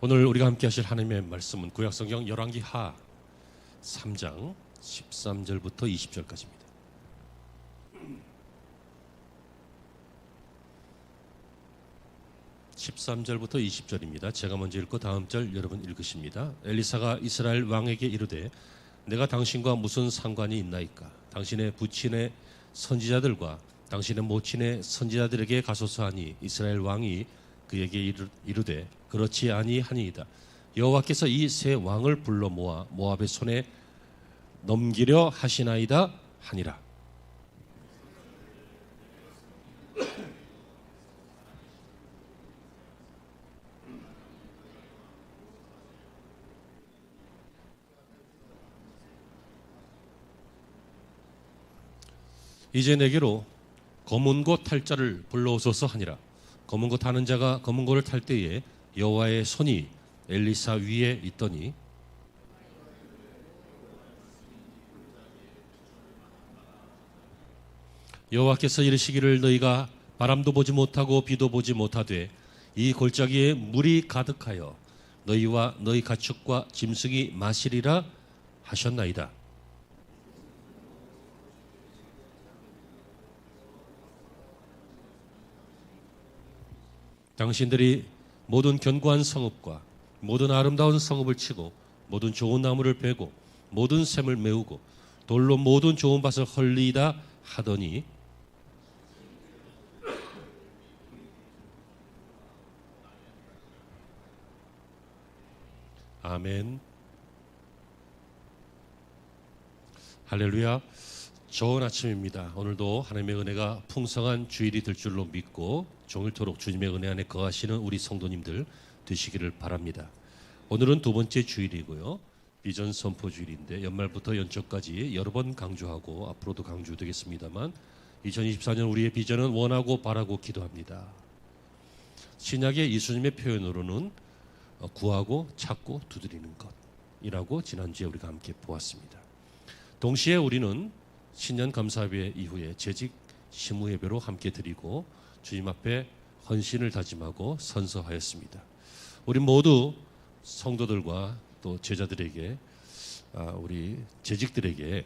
오늘 우리가 함께 하실 하나님의 말씀은 구약성경 열왕기하 3장 13절부터 20절까지입니다. (13절부터) 20절입니다. 제가 먼저 읽고 다음 절 여러분 읽으십니다. 엘리사가 이스라엘 왕에게 이르되 내가 당신과 무슨 상관이 있나이까? 당신의 부친의 선지자들과 당신의 모친의 선지자들에게 가소서 하니 이스라엘 왕이 그에게 이르되 그렇지 아니하니이다. 여호와께서 이 세 왕을 불러 모아 모압의 손에 넘기려 하시나이다 하니라. 이제 내게로 검은 고 탈 자를 불러오소서 하니라. 검은 고 타는 자가 검은 고를 탈 때에 여호와의 손이 엘리사 위에 있더니 여호와께서 이르시기를 너희가 바람도 보지 못하고 비도 보지 못하되 이 골짜기에 물이 가득하여 너희와 너희 가축과 짐승이 마시리라 하셨나이다. 당신들이 모든 견고한 성읍과 모든 아름다운 성읍을 치고 모든 좋은 나무를 베고 모든 샘을 메우고 돌로 모든 좋은 밭을 헐리이다 하더니 아멘. 할렐루야. 좋은 아침입니다. 오늘도 하나님의 은혜가 풍성한 주일이 될 줄로 믿고 종일토록 주님의 은혜 안에 거하시는 우리 성도님들 되시기를 바랍니다. 오늘은 두 번째 주일이고요. 비전 선포 주일인데 연말부터 연초까지 여러 번 강조하고 앞으로도 강조되겠습니다만 2024년 우리의 비전은 원하고 바라고 기도합니다. 신약의 예수님의 표현으로는 구하고 찾고 두드리는 것이라고 지난주에 우리가 함께 보았습니다. 동시에 우리는 신년 감사예배 이후에 재직 시무 예배로 함께 드리고 주님 앞에 헌신을 다짐하고 선서하였습니다. 우리 모두 성도들과 또 제자들에게 우리 재직들에게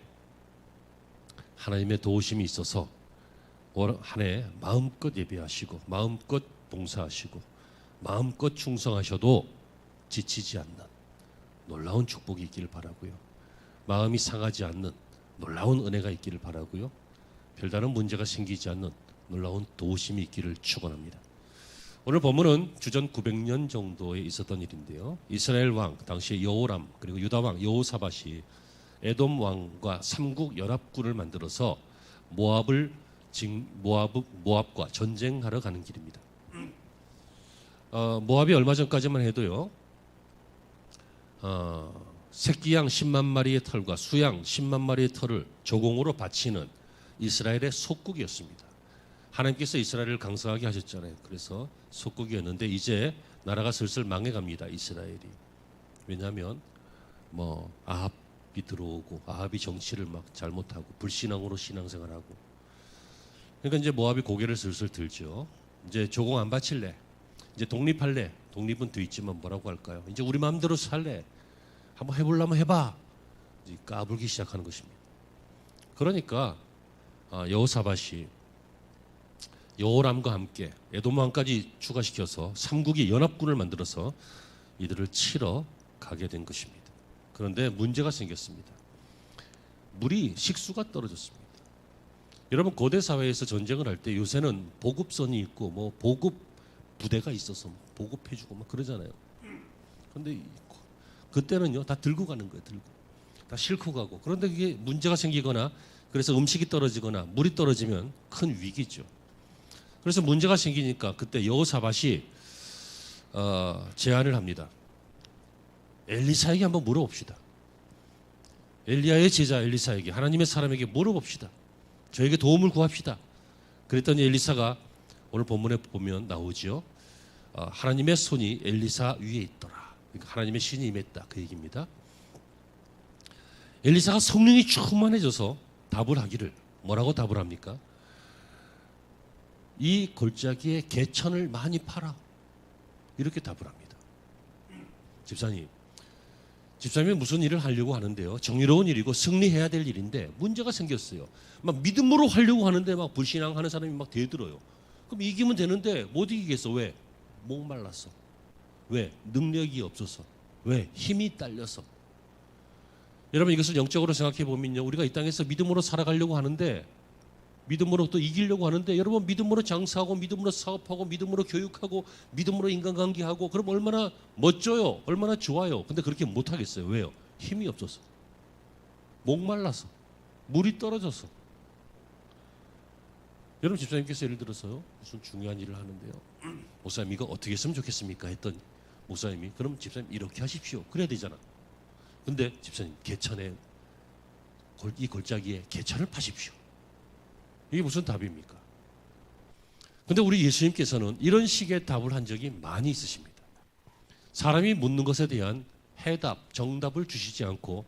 하나님의 도우심이 있어서 올 한 해 마음껏 예배하시고 마음껏 봉사하시고 마음껏 충성하셔도 지치지 않는 놀라운 축복이 있기를 바라고요. 마음이 상하지 않는 놀라운 은혜가 있기를 바라고요. 별다른 문제가 생기지 않는 놀라운 도우심이 있기를 축원합니다. 오늘 본문은 주전 900년 정도에 있었던 일인데요. 이스라엘 왕 당시에 여호람 그리고 유다 왕 여호사밧이 에돔 왕과 삼국 연합군을 만들어서 모압과 전쟁하러 가는 길입니다. 모압이 얼마 전까지만 해도요. 새끼양 10만 마리의 털과 수양 10만 마리의 털을 조공으로 바치는 이스라엘의 속국이었습니다. 하나님께서 이스라엘을 강성하게 하셨잖아요. 그래서 속국이었는데 이제 나라가 슬슬 망해갑니다. 이스라엘이. 왜냐하면 아합이 들어오고 아합이 정치를 막 잘못하고 불신앙으로 신앙생활하고 그러니까 이제 모압이 고개를 슬슬 들죠. 이제 조공 안 바칠래. 이제 독립할래. 독립은 돼 있지만 뭐라고 할까요? 이제 우리 마음대로 살래. 한번 해보려면 해봐. 이제 까불기 시작하는 것입니다. 그러니까 여호사밧이 여호람과 함께 에돔 왕까지 추가시켜서 삼국이 연합군을 만들어서 이들을 치러 가게 된 것입니다. 그런데 문제가 생겼습니다. 식수가 떨어졌습니다. 여러분 고대 사회에서 전쟁을 할 때 요새는 보급선이 있고 보급 부대가 있어서 보급해주고 막 그러잖아요. 그런데 그때는요 다 들고 가는 거예요. 다 싣고 가고. 그런데 이게 문제가 생기거나 그래서 음식이 떨어지거나 물이 떨어지면 큰 위기죠. 그래서 문제가 생기니까 그때 여호사밧이 제안을 합니다. 엘리사에게 한번 물어봅시다. 엘리야의 제자 엘리사에게 하나님의 사람에게 물어봅시다. 저에게 도움을 구합시다. 그랬더니 엘리사가 오늘 본문에 보면 나오죠. 하나님의 손이 엘리사 위에 있더라. 그러니까 하나님의 신이 임했다. 그 얘기입니다. 엘리사가 성령이 충만해져서 답을 하기를 뭐라고 답을 합니까? 이 골짜기에 개천을 많이 팔아. 이렇게 답을 합니다. 집사님이 무슨 일을 하려고 하는데요. 정의로운 일이고 승리해야 될 일인데 문제가 생겼어요. 막 믿음으로 하려고 하는데 막 불신앙하는 사람이 막 대들어요. 그럼 이기면 되는데 못 이기겠어. 왜? 목말라서. 왜? 능력이 없어서. 왜? 힘이 딸려서. 여러분 이것을 영적으로 생각해 보면요. 우리가 이 땅에서 믿음으로 살아가려고 하는데 믿음으로 또 이기려고 하는데 여러분 믿음으로 장사하고 믿음으로 사업하고 믿음으로 교육하고 믿음으로 인간관계하고 그럼 얼마나 멋져요. 얼마나 좋아요. 근데 그렇게 못하겠어요. 왜요? 힘이 없어서. 목말라서. 물이 떨어져서. 여러분 집사님께서 예를 들어서 무슨 중요한 일을 하는데요. 목사님 이거 어떻게 했으면 좋겠습니까? 했더니 목사님이 그럼 집사님 이렇게 하십시오. 그래야 되잖아. 근데 집사님 개천에 이 골짜기에 개천을 파십시오. 이게 무슨 답입니까? 근데 우리 예수님께서는 이런 식의 답을 한 적이 많이 있으십니다. 사람이 묻는 것에 대한 해답, 정답을 주시지 않고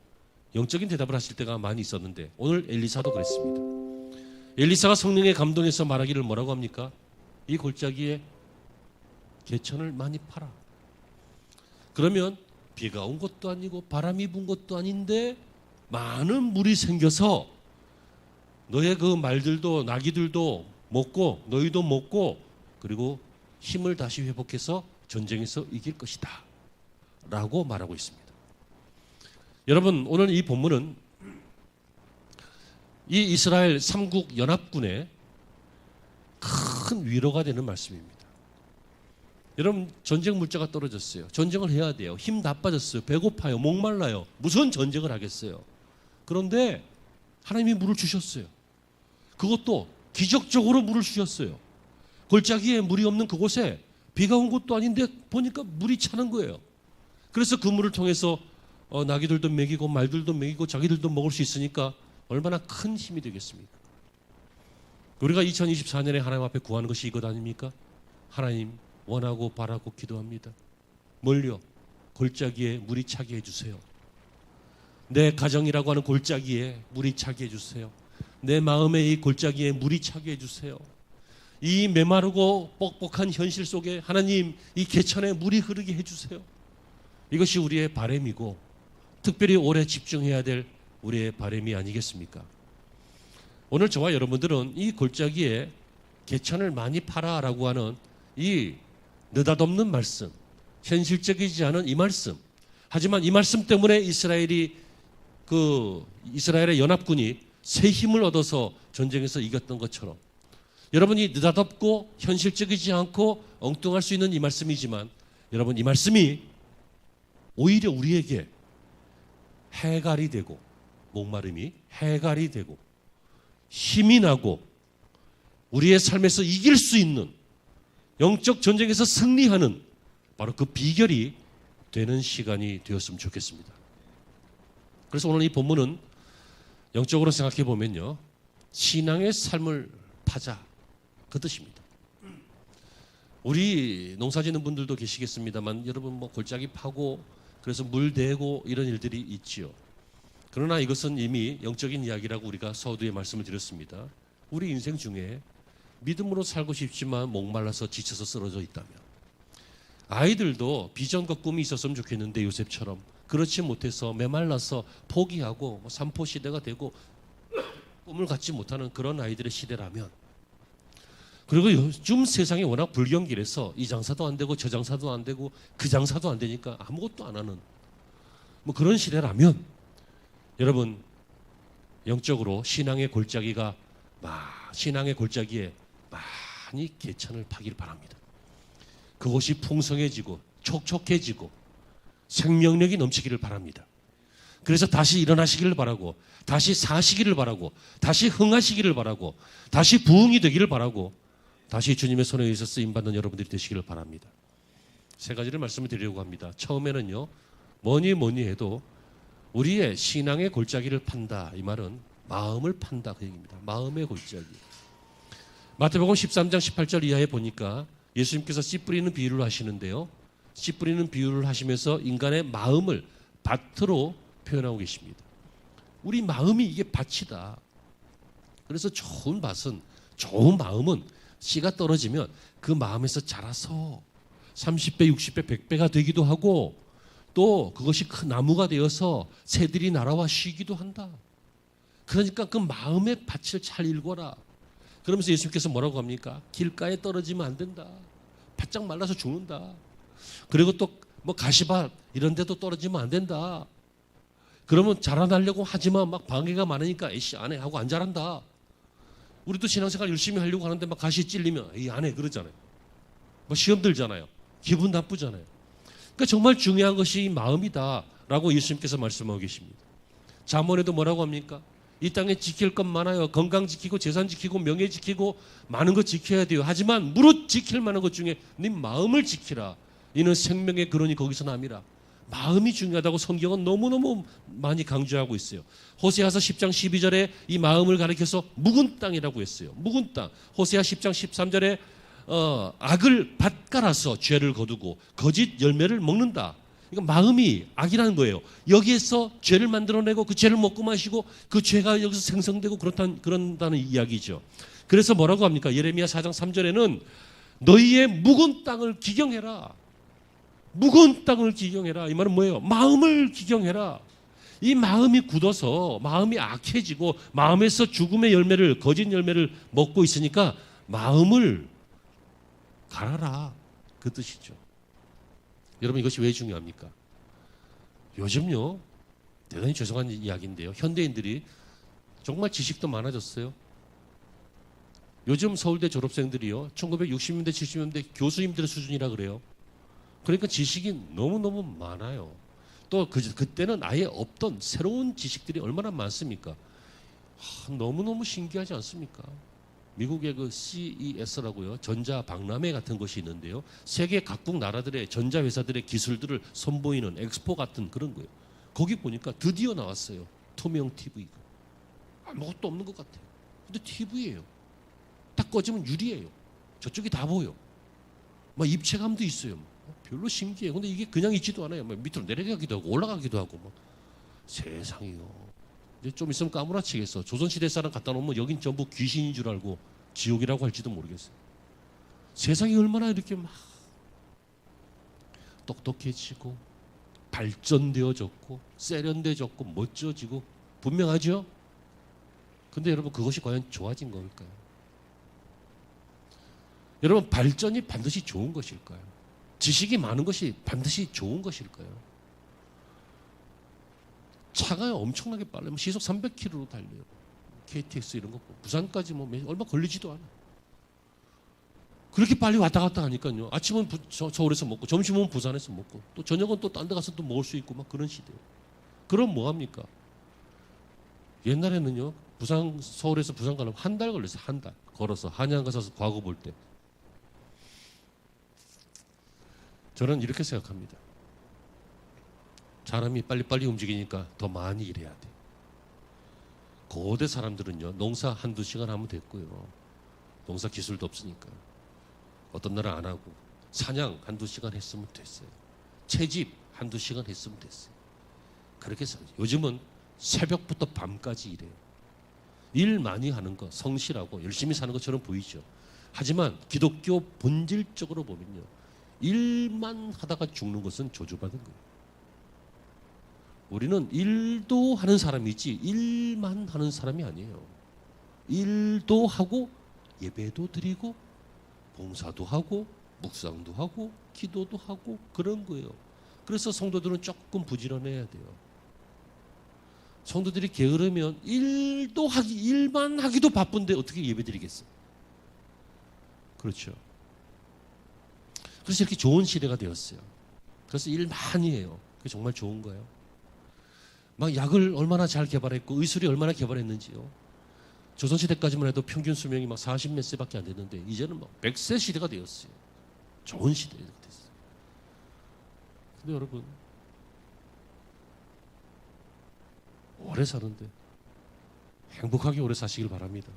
영적인 대답을 하실 때가 많이 있었는데 오늘 엘리사도 그랬습니다. 엘리사가 성령의 감동에서 말하기를 뭐라고 합니까? 이 골짜기에 개천을 많이 팔아. 그러면 비가 온 것도 아니고 바람이 분 것도 아닌데 많은 물이 생겨서 너의 그 말들도 나귀들도 먹고 너희도 먹고 그리고 힘을 다시 회복해서 전쟁에서 이길 것이다 라고 말하고 있습니다. 여러분 오늘 이 본문은 이 이스라엘 삼국 연합군의 큰 위로가 되는 말씀입니다. 여러분 전쟁 물자가 떨어졌어요. 전쟁을 해야 돼요. 힘 다 빠졌어요. 배고파요. 목말라요. 무슨 전쟁을 하겠어요. 그런데 하나님이 물을 주셨어요. 그것도 기적적으로 물을 주셨어요. 골짜기에 물이 없는 그곳에 비가 온 것도 아닌데 보니까 물이 차는 거예요. 그래서 그 물을 통해서 나귀들도 먹이고 말들도 먹이고 자기들도 먹을 수 있으니까 얼마나 큰 힘이 되겠습니까? 우리가 2024년에 하나님 앞에 구하는 것이 이것 아닙니까? 하나님 원하고 바라고 기도합니다. 뭘요? 골짜기에 물이 차게 해주세요. 내 가정이라고 하는 골짜기에 물이 차게 해주세요. 내 마음의 이 골짜기에 물이 차게 해주세요. 이 메마르고 뻑뻑한 현실 속에 하나님 이 개천에 물이 흐르게 해주세요. 이것이 우리의 바람이고 특별히 올해 집중해야 될 우리의 바람이 아니겠습니까? 오늘 저와 여러분들은 이 골짜기에 개천을 많이 팔아라고 하는 이 느닷없는 말씀, 현실적이지 않은 이 말씀. 하지만 이 말씀 때문에 이스라엘의 연합군이 새 힘을 얻어서 전쟁에서 이겼던 것처럼 여러분이 느닷없고 현실적이지 않고 엉뚱할 수 있는 이 말씀이지만 여러분 이 말씀이 오히려 우리에게 해갈이 되고 목마름이 해갈이 되고 힘이 나고 우리의 삶에서 이길 수 있는 영적 전쟁에서 승리하는 바로 그 비결이 되는 시간이 되었으면 좋겠습니다. 그래서 오늘 이 본문은 영적으로 생각해 보면요. 신앙의 삶을 파자 그 뜻입니다. 우리 농사 짓는 분들도 계시겠습니다만 여러분 뭐 골짜기 파고 그래서 물 대고 이런 일들이 있지요. 그러나 이것은 이미 영적인 이야기라고 우리가 서두에 말씀을 드렸습니다. 우리 인생 중에 믿음으로 살고 싶지만 목말라서 지쳐서 쓰러져 있다면 아이들도 비전과 꿈이 있었으면 좋겠는데 요셉처럼 그렇지 못해서 메말라서 포기하고 삼포 시대가 되고 꿈을 갖지 못하는 그런 아이들의 시대라면 그리고 요즘 세상이 워낙 불경기라서 이 장사도 안 되고 저 장사도 안 되고 그 장사도 안 되니까 아무것도 안 하는 뭐 그런 시대라면 여러분 영적으로 신앙의 골짜기에 많이 개천을 파길 바랍니다. 그것이 풍성해지고 촉촉해지고 생명력이 넘치기를 바랍니다. 그래서 다시 일어나시기를 바라고 다시 사시기를 바라고 다시 흥하시기를 바라고 다시 부흥이 되기를 바라고 다시 주님의 손에 의해서 쓰임받는 여러분들이 되시기를 바랍니다. 세 가지를 말씀을 드리려고 합니다. 처음에는요. 뭐니 해도 우리의 신앙의 골짜기를 판다. 이 말은 마음을 판다 그 얘기입니다. 마음의 골짜기. 마태복음 13장 18절 이하에 보니까 예수님께서 씨 뿌리는 비유를 하시는데요. 씨 뿌리는 비유를 하시면서 인간의 마음을 밭으로 표현하고 계십니다. 우리 마음이 이게 밭이다. 그래서 좋은 마음은 씨가 떨어지면 그 마음에서 자라서 30배, 60배, 100배가 되기도 하고 또 그것이 큰 나무가 되어서 새들이 날아와 쉬기도 한다. 그러니까 그 마음의 밭을 잘 일궈라. 그러면서 예수님께서 뭐라고 합니까? 길가에 떨어지면 안 된다. 바짝 말라서 죽는다. 그리고 또 뭐 가시밭 이런 데도 떨어지면 안 된다. 그러면 자라나려고 하지만 막 방해가 많으니까 에이씨 안 해 하고 안 자란다. 우리도 신앙생활 열심히 하려고 하는데 막 가시 찔리면 에이 안 해 그러잖아요. 뭐 시험 들잖아요. 기분 나쁘잖아요. 그러니까 정말 중요한 것이 마음이다라고 예수님께서 말씀하고 계십니다. 잠언에도 뭐라고 합니까? 이 땅에 지킬 것 많아요. 건강 지키고 재산 지키고 명예 지키고 많은 것 지켜야 돼요. 하지만 무릇 지킬 만한 것 중에 네 마음을 지키라. 이는 생명의 근원이 거기서 남이라. 마음이 중요하다고 성경은 너무너무 많이 강조하고 있어요. 호세아서 10장 12절에 이 마음을 가리켜서 묵은 땅이라고 했어요. 묵은 땅. 호세아 10장 13절에 악을 밭갈아서 죄를 거두고 거짓 열매를 먹는다. 그러니까 마음이 악이라는 거예요. 여기에서 죄를 만들어내고 그 죄를 먹고 마시고 그 죄가 여기서 생성되고 그런다는 이야기죠. 그래서 뭐라고 합니까? 예레미야 4장 3절에는 너희의 묵은 땅을 기경해라. 묵은 땅을 기경해라. 이 말은 뭐예요? 마음을 기경해라. 이 마음이 굳어서 마음이 악해지고 마음에서 죽음의 열매를 거짓 열매를 먹고 있으니까 마음을 갈아라. 그 뜻이죠. 여러분 이것이 왜 중요합니까? 요즘요 대단히 죄송한 이야기인데요. 현대인들이 정말 지식도 많아졌어요. 요즘 서울대 졸업생들이요 1960년대 70년대 교수님들의 수준이라 그래요. 그러니까 지식이 너무너무 많아요. 또 그때는 아예 없던 새로운 지식들이 얼마나 많습니까? 너무너무 신기하지 않습니까? 미국의 그 CES라고요. 전자박람회 같은 것이 있는데요. 세계 각국 나라들의 전자회사들의 기술들을 선보이는 엑스포 같은 그런 거예요. 거기 보니까 드디어 나왔어요. 투명 TV가. 아무것도 없는 것 같아요. 근데 TV예요. 딱 꺼지면 유리예요. 저쪽이 다 보여. 막 입체감도 있어요. 별로 신기해요. 근데 이게 그냥 있지도 않아요. 막 밑으로 내려가기도 하고 올라가기도 하고. 막. 세상이요. 이제 좀 있으면 까무라치겠어. 조선시대 사람 갖다 놓으면 여긴 전부 귀신인 줄 알고 지옥이라고 할지도 모르겠어요. 세상이 얼마나 이렇게 막 똑똑해지고 발전되어졌고 세련되어졌고 멋져지고 분명하죠? 근데 여러분 그것이 과연 좋아진 걸까요? 여러분 발전이 반드시 좋은 것일까요? 지식이 많은 것이 반드시 좋은 것일까요? 차가 엄청나게 빨라요. 시속 300km로 달려요. KTX 이런 거 부산까지 뭐 얼마 걸리지도 않아. 그렇게 빨리 왔다 갔다 하니까요. 아침은 서울에서 먹고 점심은 부산에서 먹고 또 저녁은 또 딴 데 가서 또 먹을 수 있고 막 그런 시대예요. 그럼 뭐 합니까? 옛날에는요. 서울에서 부산 가려면 한 달 걸렸어요. 한 달 걸어서 한양 가서 과거 볼 때. 저는 이렇게 생각합니다. 사람이 빨리빨리 움직이니까 더 많이 일해야 돼. 고대 사람들은요. 농사 한두 시간 하면 됐고요. 농사 기술도 없으니까. 어떤 날은 안 하고 사냥 한두 시간 했으면 됐어요. 채집 한두 시간 했으면 됐어요. 그렇게 살죠. 요즘은 새벽부터 밤까지 일해요. 일 많이 하는 거 성실하고 열심히 사는 것처럼 보이죠. 하지만 기독교 본질적으로 보면요. 일만 하다가 죽는 것은 저주받은 거예요. 우리는 일도 하는 사람이지 일만 하는 사람이 아니에요. 일도 하고 예배도 드리고 봉사도 하고 묵상도 하고 기도도 하고 그런 거예요. 그래서 성도들은 조금 부지런해야 돼요. 성도들이 게으르면 일만 하기도 바쁜데 어떻게 예배 드리겠어요? 그렇죠. 그래서 이렇게 좋은 시대가 되었어요. 그래서 일 많이 해요. 그게 정말 좋은 거예요. 막 약을 얼마나 잘 개발했고 의술이 얼마나 개발했는지요. 조선시대까지만 해도 평균 수명이 막 40 몇 세밖에 안 됐는데 이제는 막 100세 시대가 되었어요. 좋은 시대가 됐어요. 근데 여러분 오래 사는데 행복하게 오래 사시길 바랍니다.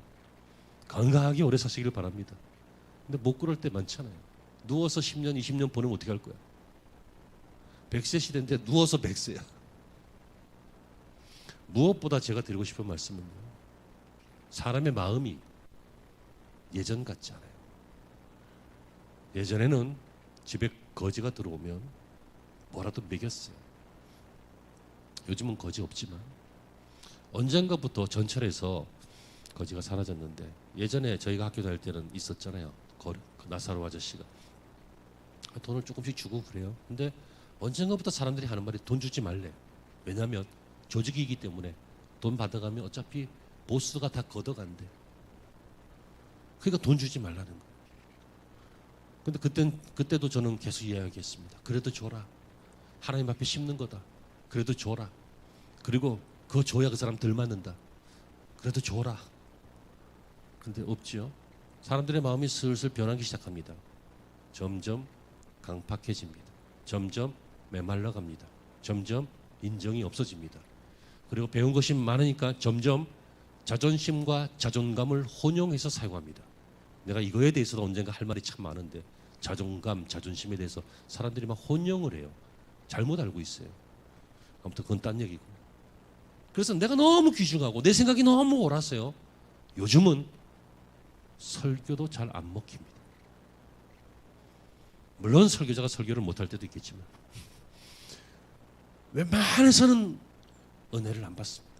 건강하게 오래 사시길 바랍니다. 근데 못 그럴 때 많잖아요. 누워서 10년 20년 보내면 어떻게 할 거야? 100세 시대인데 누워서 100세야. 무엇보다 제가 드리고 싶은 말씀은요. 사람의 마음이 예전 같지 않아요. 예전에는 집에 거지가 들어오면 뭐라도 먹였어요. 요즘은 거지 없지만 언젠가부터 전철에서 거지가 사라졌는데 예전에 저희가 학교 다닐 때는 있었잖아요. 그 나사로 아저씨가 돈을 조금씩 주고 그래요. 근데 언젠가부터 사람들이 하는 말이 돈 주지 말래. 왜냐하면 조직이기 때문에 돈 받아가면 어차피 보스가 다 걷어간대. 그러니까 돈 주지 말라는 거예요. 근데 그때도 저는 계속 이야기했습니다. 그래도 줘라. 하나님 앞에 심는 거다. 그래도 줘라. 그리고 그거 줘야 그 사람 덜 맞는다. 그래도 줘라. 근데 없지요. 사람들의 마음이 슬슬 변하기 시작합니다. 점점 강팍해집니다. 점점 메말라 갑니다. 점점 인정이 없어집니다. 그리고 배운 것이 많으니까 점점 자존심과 자존감을 혼용해서 사용합니다. 내가 이거에 대해서도 언젠가 할 말이 참 많은데 자존감, 자존심에 대해서 사람들이 막 혼용을 해요. 잘못 알고 있어요. 아무튼 그건 딴 얘기고. 그래서 내가 너무 귀중하고 내 생각이 너무 옳았어요. 요즘은 설교도 잘 안 먹힙니다. 물론 설교자가 설교를 못할 때도 있겠지만 웬만해서는 은혜를 안 받습니다.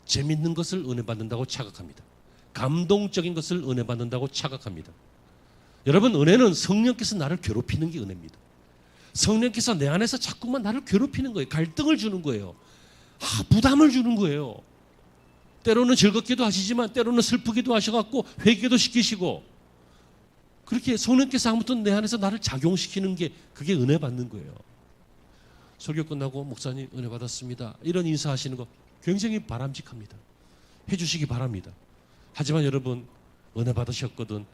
재밌는 것을 은혜 받는다고 착각합니다. 감동적인 것을 은혜 받는다고 착각합니다. 여러분, 은혜는 성령께서 나를 괴롭히는 게 은혜입니다. 성령께서 내 안에서 자꾸만 나를 괴롭히는 거예요. 갈등을 주는 거예요. 부담을 주는 거예요. 때로는 즐겁기도 하시지만 때로는 슬프기도 하셔갖고 회개도 시키시고 그렇게 성령께서 아무튼 내 안에서 나를 작용시키는 게 그게 은혜 받는 거예요. 설교 끝나고 목사님 은혜 받았습니다. 이런 인사하시는 거 굉장히 바람직합니다. 해주시기 바랍니다. 하지만 여러분 은혜 받으셨거든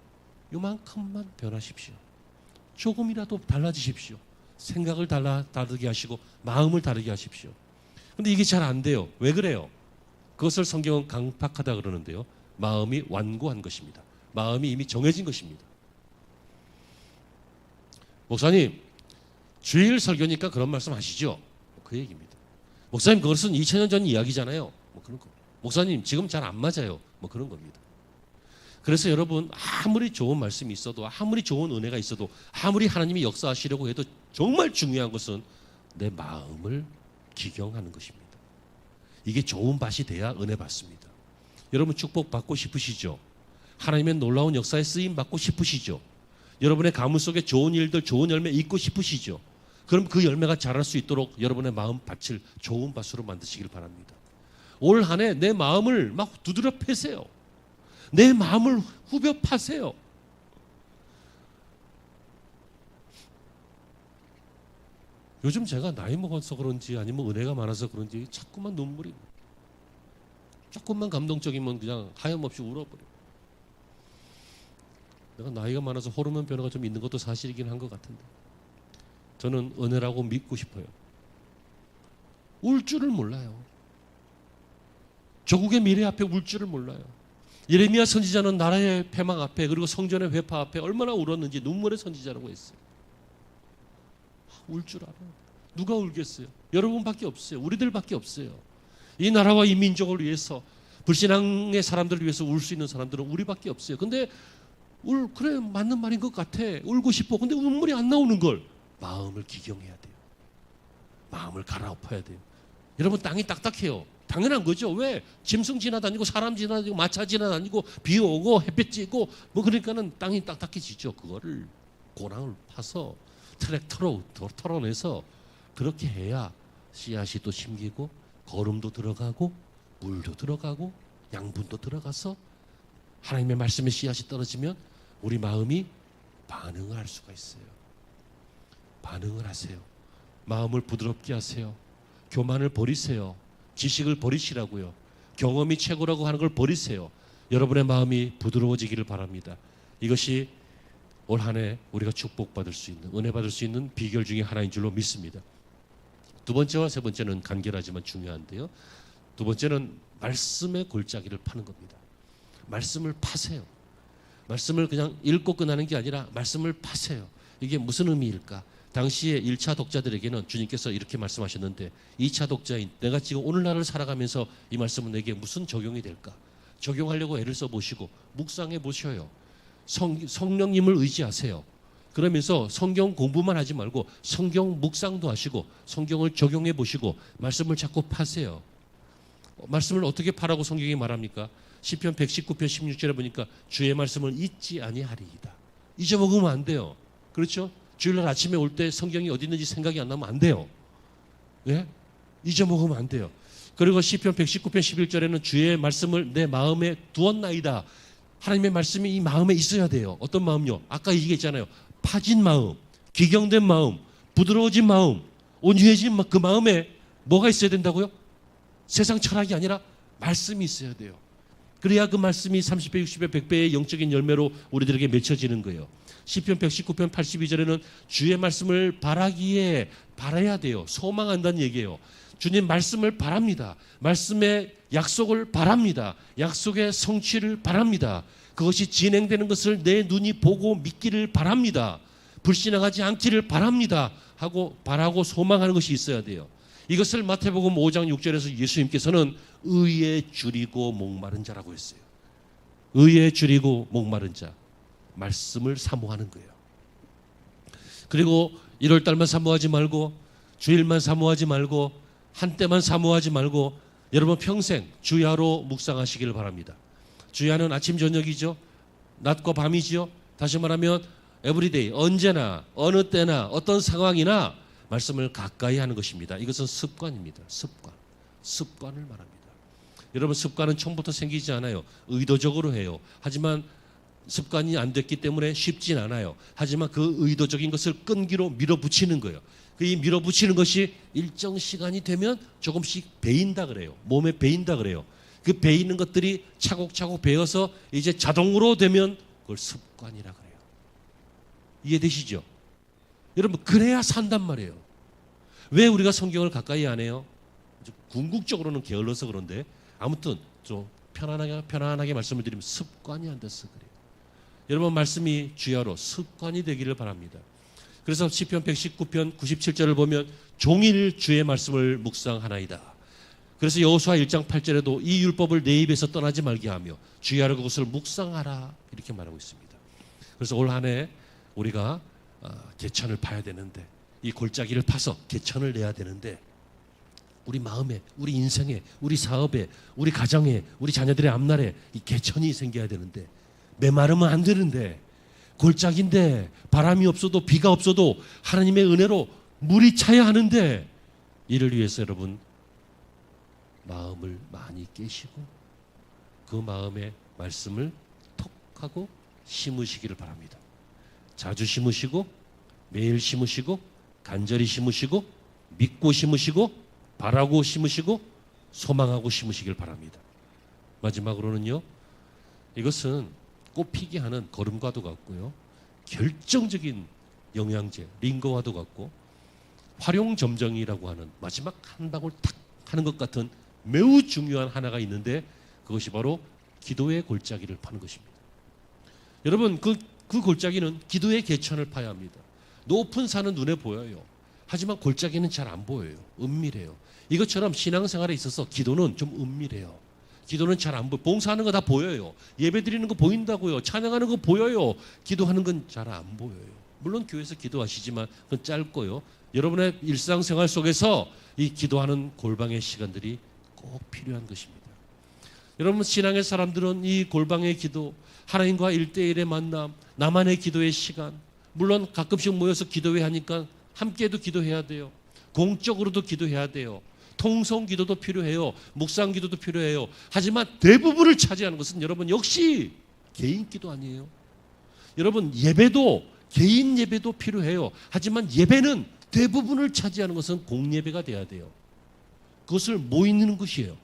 요만큼만 변하십시오. 조금이라도 달라지십시오. 생각을 다르게 하시고 마음을 다르게 하십시오. 근데 이게 잘 안 돼요. 왜 그래요? 그것을 성경은 강팍하다 그러는데요. 마음이 완고한 것입니다. 마음이 이미 정해진 것입니다. 목사님 주일 설교니까 그런 말씀 하시죠? 그 얘기입니다. 목사님 그것은 2000년 전 이야기잖아요. 그런 거. 목사님 지금 잘 안 맞아요. 그런 겁니다. 그래서 여러분 아무리 좋은 말씀이 있어도 아무리 좋은 은혜가 있어도 아무리 하나님이 역사하시려고 해도 정말 중요한 것은 내 마음을 기경하는 것입니다. 이게 좋은 밭이 돼야 은혜 받습니다. 여러분 축복 받고 싶으시죠? 하나님의 놀라운 역사에 쓰임 받고 싶으시죠? 여러분의 가문 속에 좋은 일들, 좋은 열매 있고 싶으시죠? 그럼 그 열매가 자랄 수 있도록 여러분의 마음 밭을 좋은 밭으로 만드시길 바랍니다. 올 한 해 내 마음을 막 두드려 패세요. 내 마음을 후벼 파세요. 요즘 제가 나이 먹어서 그런지 아니면 은혜가 많아서 그런지 자꾸만 눈물이 조금만 감동적이면 그냥 하염없이 울어버려요. 내가 나이가 많아서 호르몬 변화가 좀 있는 것도 사실이긴 한 것 같은데 저는 은혜라고 믿고 싶어요. 울 줄을 몰라요. 조국의 미래 앞에 울 줄을 몰라요. 예레미야 선지자는 나라의 패망 앞에 그리고 성전의 회파 앞에 얼마나 울었는지 눈물의 선지자라고 했어요. 울 줄 알아요. 누가 울겠어요? 여러분밖에 없어요. 우리들밖에 없어요. 이 나라와 이 민족을 위해서 불신앙의 사람들을 위해서 울 수 있는 사람들은 우리밖에 없어요. 근데 그래 맞는 말인 것 같아. 울고 싶어. 근데 눈물이 안 나오는 걸 마음을 기경해야 돼요. 마음을 갈아엎어야 돼요. 여러분 땅이 딱딱해요. 당연한 거죠. 왜? 짐승 지나다니고 사람 지나다니고 마차 지나다니고 비 오고 햇빛 찌고 그러니까는 땅이 딱딱해지죠. 그거를 고랑을 파서 트랙터로 털어내서 그렇게 해야 씨앗이 또 심기고 거름도 들어가고 물도 들어가고 양분도 들어가서 하나님의 말씀의 씨앗이 떨어지면 우리 마음이 반응을 할 수가 있어요. 반응을 하세요. 마음을 부드럽게 하세요. 교만을 버리세요. 지식을 버리시라고요. 경험이 최고라고 하는 걸 버리세요. 여러분의 마음이 부드러워지기를 바랍니다. 이것이 올 한 해 우리가 축복받을 수 있는 은혜 받을 수 있는 비결 중에 하나인 줄로 믿습니다. 두 번째와 세 번째는 간결하지만 중요한데요. 두 번째는 말씀의 골짜기를 파는 겁니다. 말씀을 파세요. 말씀을 그냥 읽고 끝나는 게 아니라 말씀을 파세요. 이게 무슨 의미일까? 당시에 1차 독자들에게는 주님께서 이렇게 말씀하셨는데 2차 독자인 내가 지금 오늘날을 살아가면서 이 말씀은 내게 무슨 적용이 될까? 적용하려고 애를 써보시고 묵상해 보셔요. 성령님을 의지하세요. 그러면서 성경 공부만 하지 말고 성경 묵상도 하시고 성경을 적용해 보시고 말씀을 자꾸 파세요. 말씀을 어떻게 파라고 성경이 말합니까? 시편 119편 16절에 보니까 주의 말씀을 잊지 아니하리이다. 잊어먹으면 안 돼요. 그렇죠? 주일날 아침에 올 때 성경이 어디 있는지 생각이 안 나면 안 돼요. 예? 잊어먹으면 안 돼요. 그리고 시편 119편 11절에는 주의 말씀을 내 마음에 두었나이다. 하나님의 말씀이 이 마음에 있어야 돼요. 어떤 마음요? 아까 얘기했잖아요. 파진 마음, 기경된 마음, 부드러워진 마음, 온유해진 그 마음에 뭐가 있어야 된다고요? 세상 철학이 아니라 말씀이 있어야 돼요. 그래야 그 말씀이 30배, 60배, 100배의 영적인 열매로 우리들에게 맺혀지는 거예요. 시편 119편 82절에는 주의 말씀을 바라기에 바라야 돼요. 소망한다는 얘기예요. 주님 말씀을 바랍니다. 말씀의 약속을 바랍니다. 약속의 성취를 바랍니다. 그것이 진행되는 것을 내 눈이 보고 믿기를 바랍니다. 불신앙하지 않기를 바랍니다. 하고 바라고 소망하는 것이 있어야 돼요. 이것을 마태복음 5장 6절에서 예수님께서는 의에 줄이고 목마른 자라고 했어요. 의에 줄이고 목마른 자. 말씀을 사모하는 거예요. 그리고 1월달만 사모하지 말고 주일만 사모하지 말고 한때만 사모하지 말고 여러분 평생 주야로 묵상하시기를 바랍니다. 주야는 아침 저녁이죠. 낮과 밤이죠. 다시 말하면 에브리데이 언제나 어느 때나 어떤 상황이나 말씀을 가까이 하는 것입니다. 이것은 습관입니다. 습관을 말합니다. 여러분 습관은 처음부터 생기지 않아요. 의도적으로 해요. 하지만 습관이 안 됐기 때문에 쉽진 않아요. 하지만 그 의도적인 것을 끈기로 밀어붙이는 거예요. 이 밀어붙이는 것이 일정 시간이 되면 조금씩 배인다 그래요. 몸에 배인다 그래요. 그 배이는 것들이 차곡차곡 배어서 이제 자동으로 되면 그걸 습관이라 그래요. 이해되시죠? 여러분 그래야 산단 말이에요. 왜 우리가 성경을 가까이 안 해요? 궁극적으로는 게을러서 그런데 아무튼 좀 편안하게 말씀을 드리면 습관이 안 돼서 그래요. 여러분 말씀이 주야로 습관이 되기를 바랍니다. 그래서 시편 119편 97절을 보면 종일 주의 말씀을 묵상하나이다. 그래서 여호수아 1장 8절에도 이 율법을 내 입에서 떠나지 말게 하며 주야로 그것을 묵상하라 이렇게 말하고 있습니다. 그래서 올 한 해 우리가 개천을 파야 되는데 이 골짜기를 파서 개천을 내야 되는데 우리 마음에, 우리 인생에, 우리 사업에, 우리 가정에, 우리 자녀들의 앞날에 이 개천이 생겨야 되는데 메마르면 안 되는데 골짜기인데 바람이 없어도 비가 없어도 하나님의 은혜로 물이 차야 하는데 이를 위해서 여러분 마음을 많이 깨시고 그 마음에 말씀을 톡 하고 심으시기를 바랍니다. 자주 심으시고 매일 심으시고 간절히 심으시고 믿고 심으시고 바라고 심으시고 소망하고 심으시길 바랍니다. 마지막으로는요. 이것은 꽃피게 하는 거름과도 같고요. 결정적인 영양제, 링거와도 같고 활용점정이라고 하는 마지막 한 방울 탁 하는 것 같은 매우 중요한 하나가 있는데 그것이 바로 기도의 골짜기를 파는 것입니다. 여러분 그 골짜기는 기도의 개천을 파야 합니다. 높은 산은 눈에 보여요. 하지만 골짜기는 잘 안 보여요. 은밀해요. 이것처럼 신앙생활에 있어서 기도는 좀 은밀해요. 기도는 잘 안 보여요. 봉사하는 거 다 보여요. 예배 드리는 거 보인다고요. 찬양하는 거 보여요. 기도하는 건 잘 안 보여요. 물론 교회에서 기도하시지만 그건 짧고요. 여러분의 일상생활 속에서 이 기도하는 골방의 시간들이 꼭 필요한 것입니다. 여러분 신앙의 사람들은 이 골방의 기도, 하나님과 1대1의 만남, 나만의 기도의 시간, 물론 가끔씩 모여서 기도회 하니까 함께도 기도해야 돼요. 공적으로도 기도해야 돼요. 통성 기도도 필요해요. 묵상 기도도 필요해요. 하지만 대부분을 차지하는 것은 여러분 역시 개인 기도 아니에요. 여러분 예배도 개인 예배도 필요해요. 하지만 예배는 대부분을 차지하는 것은 공예배가 돼야 돼요. 그것을 모이는 것이에요.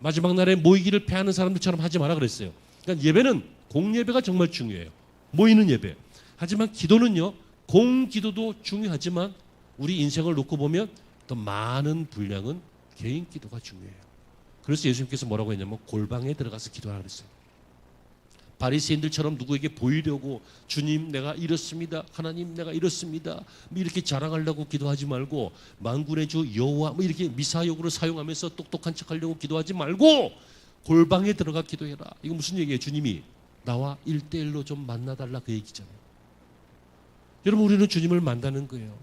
마지막 날에 모이기를 패하는 사람들처럼 하지 마라 그랬어요. 그러니까 예배는 공예배가 정말 중요해요. 모이는 예배. 하지만 기도는요. 공기도도 중요하지만 우리 인생을 놓고 보면 더 많은 분량은 개인 기도가 중요해요. 그래서 예수님께서 뭐라고 했냐면 골방에 들어가서 기도하라 그랬어요. 바리새인들처럼 누구에게 보이려고 주님 내가 이렇습니다. 하나님 내가 이렇습니다. 이렇게 자랑하려고 기도하지 말고 만군의 주 여호와 이렇게 미사역으로 사용하면서 똑똑한 척하려고 기도하지 말고 골방에 들어가 기도해라. 이거 무슨 얘기예요? 주님이 나와 1대1로 좀 만나달라 그 얘기잖아요. 여러분, 우리는 주님을 만나는 거예요.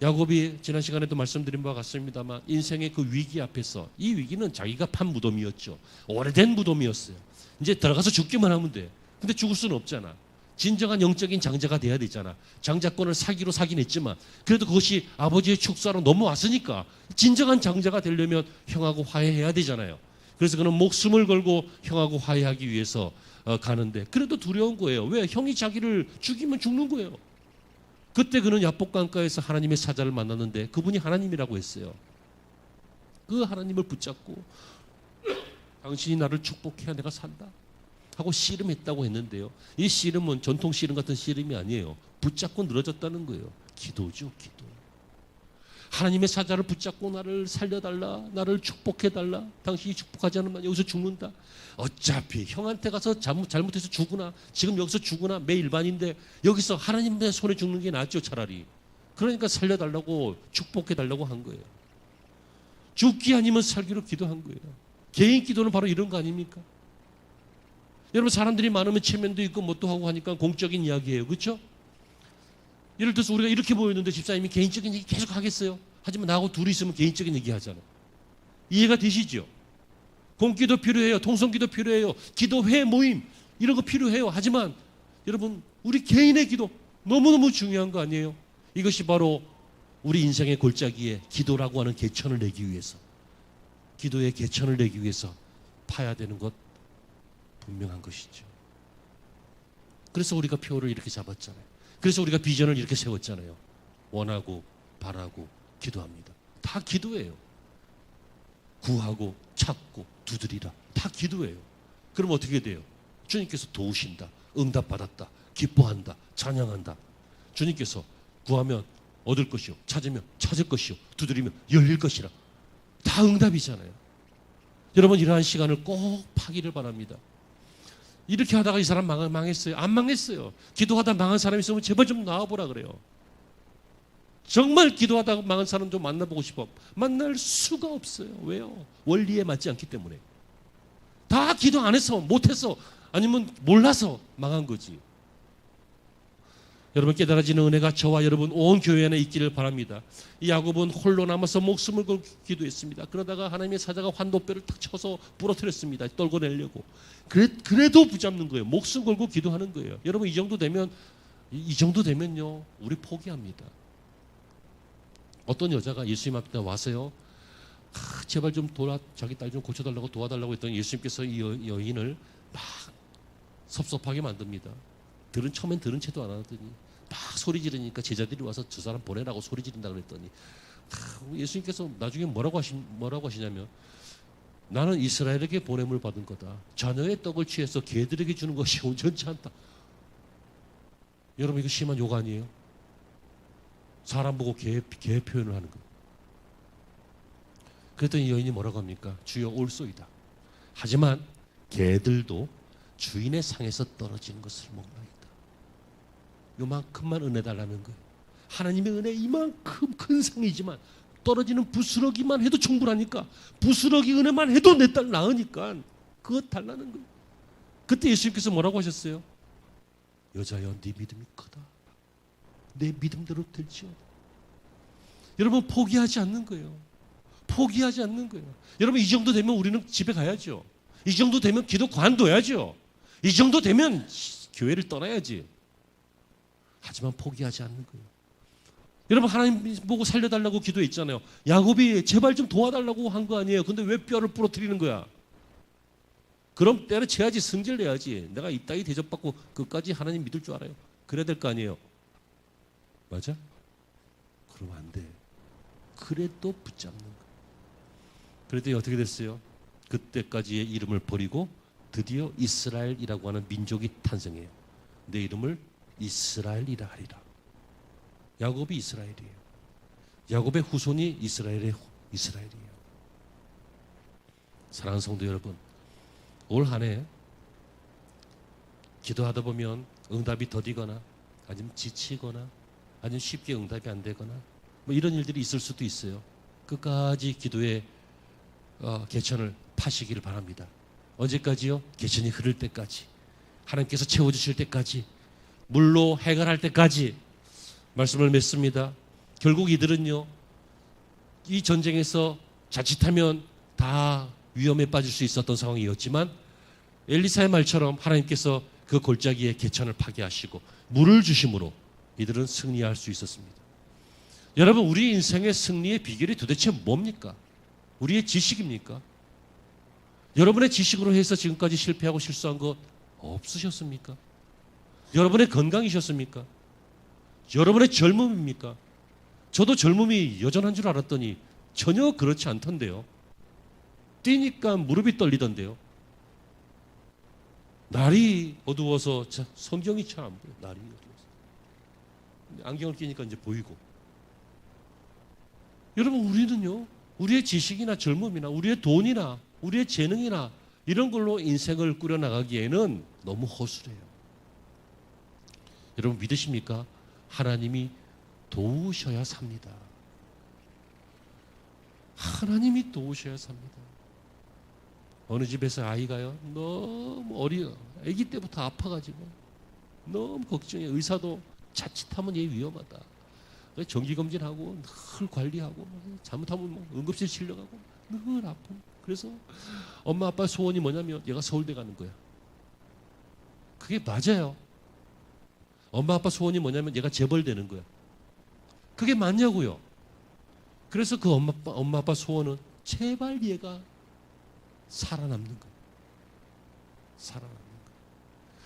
야곱이 지난 시간에도 말씀드린 바와 같습니다만 인생의 그 위기 앞에서, 이 위기는 자기가 판 무덤이었죠. 오래된 무덤이었어요. 이제 들어가서 죽기만 하면 돼. 근데 죽을 수는 없잖아. 진정한 영적인 장자가 돼야 되잖아. 장자권을 사기로 사긴 했지만 그래도 그것이 아버지의 축사로 넘어왔으니까 진정한 장자가 되려면 형하고 화해해야 되잖아요. 그래서 그는 목숨을 걸고 형하고 화해하기 위해서 가는데, 그래도 두려운 거예요. 왜? 형이 자기를 죽이면 죽는 거예요. 그때 그는 야복강가에서 하나님의 사자를 만났는데 그분이 하나님이라고 했어요. 그 하나님을 붙잡고 당신이 나를 축복해야 내가 산다 하고 씨름했다고 했는데요. 이 씨름은 전통 씨름 같은 씨름이 아니에요. 붙잡고 늘어졌다는 거예요. 기도죠, 기도. 하나님의 사자를 붙잡고 나를 살려달라, 나를 축복해달라. 당신이 축복하지 않으면 여기서 죽는다. 어차피 형한테 가서 잘못해서 죽으나, 지금 여기서 죽으나 매일반인데 여기서 하나님의 손에 죽는 게 낫죠, 차라리. 그러니까 살려달라고, 축복해달라고 한 거예요. 죽기 아니면 살기로 기도한 거예요. 개인 기도는 바로 이런 거 아닙니까? 여러분, 사람들이 많으면 체면도 있고 뭣도 하고 하니까 공적인 이야기예요. 그렇죠? 예를 들어서 우리가 이렇게 모였는데 집사님이 개인적인 얘기 계속 하겠어요? 하지만 나하고 둘이 있으면 개인적인 얘기 하잖아요. 이해가 되시죠? 공기도 필요해요. 통성기도 필요해요. 기도회 모임 이런 거 필요해요. 하지만 여러분, 우리 개인의 기도 너무너무 중요한 거 아니에요? 이것이 바로 우리 인생의 골짜기에 기도라고 하는 개천을 내기 위해서, 기도의 개천을 내기 위해서 파야 되는 것 분명한 것이죠. 그래서 우리가 표를 이렇게 잡았잖아요. 그래서 우리가 비전을 이렇게 세웠잖아요. 원하고 바라고 기도합니다. 다 기도예요. 구하고 찾고 두드리라. 다 기도예요. 그럼 어떻게 돼요? 주님께서 도우신다. 응답받았다. 기뻐한다. 찬양한다. 주님께서 구하면 얻을 것이요, 찾으면 찾을 것이요, 두드리면 열릴 것이라. 다 응답이잖아요. 여러분, 이러한 시간을 꼭 파기를 바랍니다. 이렇게 하다가 이 사람 망했어요? 안 망했어요. 기도하다 망한 사람이 있으면 제발 좀 나와보라 그래요. 정말 기도하다가 망한 사람 좀 만나보고 싶어. 만날 수가 없어요. 왜요? 원리에 맞지 않기 때문에. 다 기도 안 해서, 못해서, 아니면 몰라서 망한 거지. 여러분, 깨달아지는 은혜가 저와 여러분 온 교회 안에 있기를 바랍니다. 이 야곱은 홀로 남아서 목숨을 걸고 기도했습니다. 그러다가 하나님의 사자가 환도뼈를 탁 쳐서 부러뜨렸습니다. 떨궈내려고. 그래도 붙잡는 거예요. 목숨 걸고 기도하는 거예요. 여러분, 이 정도 되면요, 우리 포기합니다. 어떤 여자가 예수님 앞에 와서요, 제발 좀 자기 딸 좀 고쳐달라고 도와달라고 했더니 예수님께서 이 여인을 막 섭섭하게 만듭니다. 처음엔 들은 채도 안 하더니 막 소리 지르니까 제자들이 와서 저 사람 보내라고 소리 지른다 그랬더니 예수님께서 나중에 뭐라고 하시냐면, 나는 이스라엘에게 보냄을 받은 거다. 자녀의 떡을 취해서 개들에게 주는 것이 온전치 않다. 여러분, 이거 심한 욕 아니에요? 사람 보고 개 표현을 하는 거예요. 그랬더니 여인이 뭐라고 합니까? 주여, 올소이다. 하지만 개들도 주인의 상에서 떨어지는 것을 먹나이다. 요만큼만 은혜 달라는 거예요. 하나님의 은혜 이만큼 큰 상이지만 떨어지는 부스러기만 해도 충분하니까, 부스러기 은혜만 해도 내 딸 나으니까 그것 달라는 거예요. 그때 예수님께서 뭐라고 하셨어요? 여자여, 네 믿음이 크다. 내 믿음대로 될지어다. 여러분, 포기하지 않는 거예요. 포기하지 않는 거예요. 여러분, 이 정도 되면 우리는 집에 가야죠. 이 정도 되면 기도 관둬야죠. 이 정도 되면 교회를 떠나야지. 하지만 포기하지 않는 거예요. 여러분, 하나님 보고 살려달라고 기도했잖아요. 야곱이 제발 좀 도와달라고 한 거 아니에요. 근데 왜 뼈를 부러뜨리는 거야? 그럼 때려쳐야지, 승질 내야지. 내가 이따위 대접받고 끝까지 하나님 믿을 줄 알아요. 그래야 될 거 아니에요. 맞아? 그러면 안 돼. 그래도 붙잡는 거예요. 그랬더니 어떻게 됐어요? 그때까지의 이름을 버리고 드디어 이스라엘이라고 하는 민족이 탄생해요. 내 이름을 이스라엘이라 하리라. 야곱이 이스라엘이에요. 야곱의 후손이 이스라엘이에요. 사랑하는 성도 여러분, 올 한 해 기도하다 보면 응답이 더디거나 아니면 지치거나 아니면 쉽게 응답이 안 되거나 뭐 이런 일들이 있을 수도 있어요. 끝까지 기도의 개천을 파시기를 바랍니다. 언제까지요? 개천이 흐를 때까지, 하나님께서 채워주실 때까지, 물로 해결할 때까지, 말씀을 맺습니다. 결국 이들은요, 이 전쟁에서 자칫하면 다 위험에 빠질 수 있었던 상황이었지만 엘리사의 말처럼 하나님께서 그 골짜기에 개천을 파괴하시고 물을 주심으로 이들은 승리할 수 있었습니다. 여러분, 우리 인생의 승리의 비결이 도대체 뭡니까? 우리의 지식입니까? 여러분의 지식으로 해서 지금까지 실패하고 실수한 것 없으셨습니까? 여러분의 건강이셨습니까? 여러분의 젊음입니까? 저도 젊음이 여전한 줄 알았더니 전혀 그렇지 않던데요. 뛰니까 무릎이 떨리던데요. 날이 어두워서 성경이 잘 안 보여. 날이 어두워서. 안경을 끼니까 이제 보이고. 여러분, 우리는요, 우리의 지식이나 젊음이나 우리의 돈이나 우리의 재능이나 이런 걸로 인생을 꾸려나가기에는 너무 허술해요. 여러분, 믿으십니까? 하나님이 도우셔야 삽니다. 하나님이 도우셔야 삽니다. 어느 집에서 아이가요, 너무 아기 때부터 아파가지고 너무 걱정해. 의사도 자칫하면 얘 위험하다. 정기검진하고 늘 관리하고 잘못하면 뭐 응급실 실려가고 늘 아픈. 그래서 엄마 아빠 소원이 뭐냐면 얘가 서울대 가는 거야. 그게 맞아요. 엄마 아빠 소원이 뭐냐면 얘가 재벌되는 거야. 그게 맞냐고요. 그래서 그 엄마 아빠 소원은 제발 얘가 살아남는 거예요. 살아남는 거예요.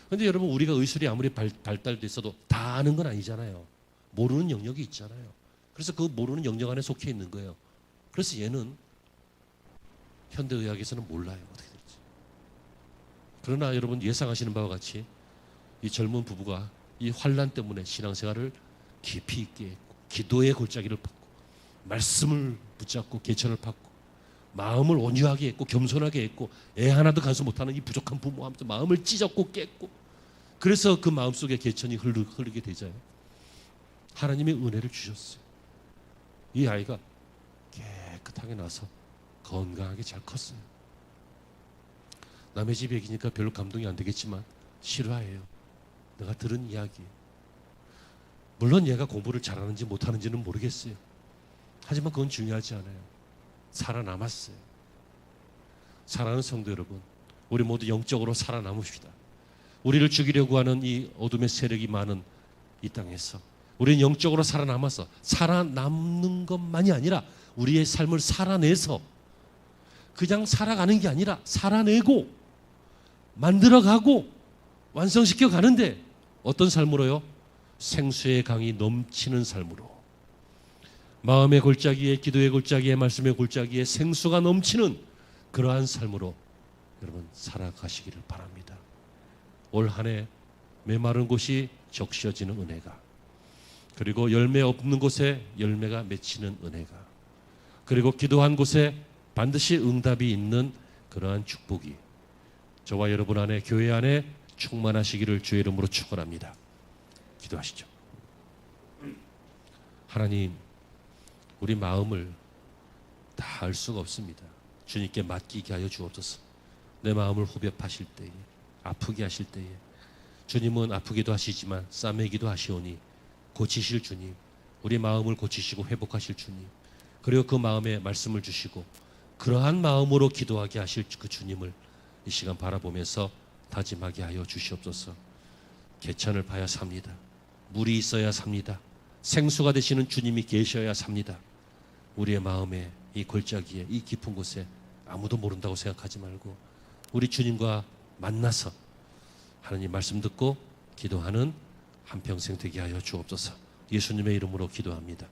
그런데 여러분, 우리가 의술이 아무리 발달돼 있어도 다 아는 건 아니잖아요. 모르는 영역이 있잖아요. 그래서 그 모르는 영역 안에 속해 있는 거예요. 그래서 얘는 현대의학에서는 몰라요. 어떻게 될지. 그러나 여러분, 예상하시는 바와 같이 이 젊은 부부가 이 환난 때문에 신앙생활을 깊이 있게 했고, 기도의 골짜기를 팠고, 말씀을 붙잡고 개천을 팠고, 마음을 온유하게 했고 겸손하게 했고, 애 하나도 간수 못하는 이 부족한 부모하면서 마음을 찢었고 깼고, 그래서 그 마음속에 개천이 흐르게 되잖아요. 하나님의 은혜를 주셨어요. 이 아이가 깨끗하게 나서 건강하게 잘 컸어요. 남의 집 얘기니까 별로 감동이 안 되겠지만 실화예요. 내가 들은 이야기예요. 물론 얘가 공부를 잘하는지 못하는지는 모르겠어요. 하지만 그건 중요하지 않아요. 살아남았어요. 사랑하는 성도 여러분, 우리 모두 영적으로 살아남읍시다. 우리를 죽이려고 하는 이 어둠의 세력이 많은 이 땅에서 우리는 영적으로 살아남아서 살아남는 것만이 아니라 우리의 삶을 살아내서 그냥 살아가는 게 아니라 살아내고 만들어가고 완성시켜 가는데 어떤 삶으로요? 생수의 강이 넘치는 삶으로. 마음의 골짜기에, 기도의 골짜기에, 말씀의 골짜기에 생수가 넘치는 그러한 삶으로 여러분 살아가시기를 바랍니다. 올 한 해 메마른 곳이 적셔지는 은혜가, 그리고 열매 없는 곳에 열매가 맺히는 은혜가, 그리고 기도한 곳에 반드시 응답이 있는 그러한 축복이 저와 여러분 안에, 교회 안에 충만하시기를 주의 이름으로 축원합니다. 기도하시죠. 하나님, 우리 마음을 다 알 수가 없습니다. 주님께 맡기게 하여 주옵소서. 내 마음을 후벼파실 때에, 아프게 하실 때에, 주님은 아프기도 하시지만 싸매기도 하시오니 고치실 주님, 우리 마음을 고치시고 회복하실 주님, 그리고 그 마음에 말씀을 주시고 그러한 마음으로 기도하게 하실 그 주님을 이 시간 바라보면서 다짐하게 하여 주시옵소서. 개천을 파야 삽니다. 물이 있어야 삽니다. 생수가 되시는 주님이 계셔야 삽니다. 우리의 마음에, 이 골짜기에, 이 깊은 곳에 아무도 모른다고 생각하지 말고 우리 주님과 만나서 하나님 말씀 듣고 기도하는 한평생 되게 하여 주옵소서. 예수님의 이름으로 기도합니다.